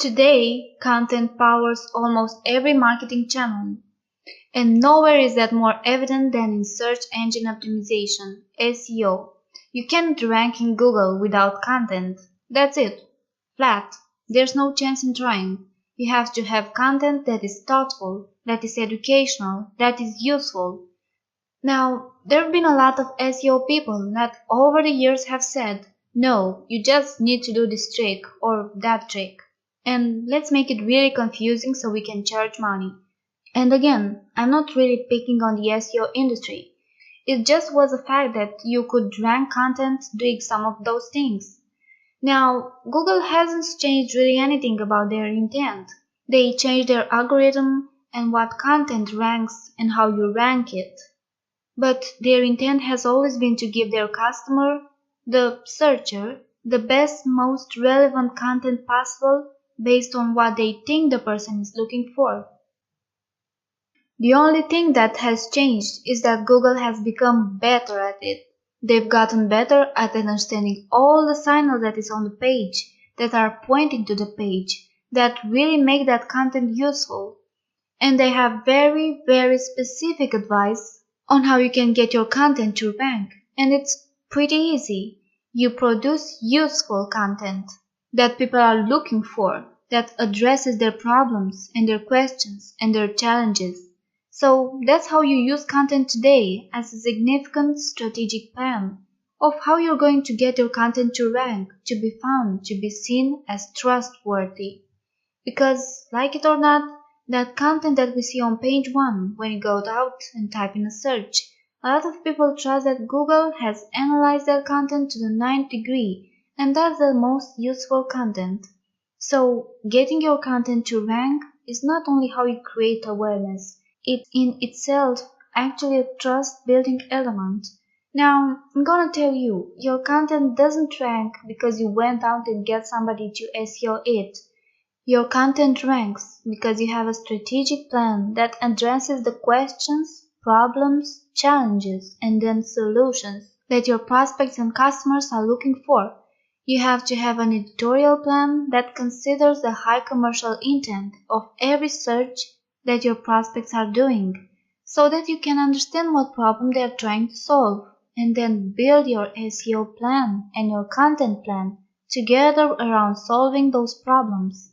Today, content powers almost every marketing channel, and nowhere is that more evident than in search engine optimization, SEO. You can't rank in Google without content. That's it. Flat. There's no chance in trying. You have to have content that is thoughtful, that is educational, that is useful. Now, there have been a lot of SEO people that over the years have said, no, you just need to do this trick or that trick. And let's make it really confusing so we can charge money. And again, I'm not really picking on the SEO industry. It just was a fact that you could rank content doing some of those things. Now, Google hasn't changed really anything about their intent. They changed their algorithm and what content ranks and how you rank it. But their intent has always been to give their customer, the searcher, the best, most relevant content possible based on what they think the person is looking for. The only thing that has changed is that Google has become better at it. They've gotten better at understanding all the signals that is on the page, that are pointing to the page, that really make that content useful. And they have very, very specific advice on how you can get your content to rank. And it's pretty easy. You produce useful content that people are looking for, that addresses their problems and their questions and their challenges. So that's how you use content today as a significant strategic plan of how you're going to get your content to rank, to be found, to be seen as trustworthy. Because, like it or not, that content that we see on page 1 when you go out and type in a search, a lot of people trust that Google has analyzed that content to the 9th degree, and that's the most useful content. So, getting your content to rank is not only how you create awareness, it's in itself actually a trust-building element. Now, I'm gonna tell you, your content doesn't rank because you went out and get somebody to SEO it. Your content ranks because you have a strategic plan that addresses the questions, problems, challenges, and then solutions that your prospects and customers are looking for. You have to have an editorial plan that considers the high commercial intent of every search that your prospects are doing, so that you can understand what problem they are trying to solve, and then build your SEO plan and your content plan together around solving those problems.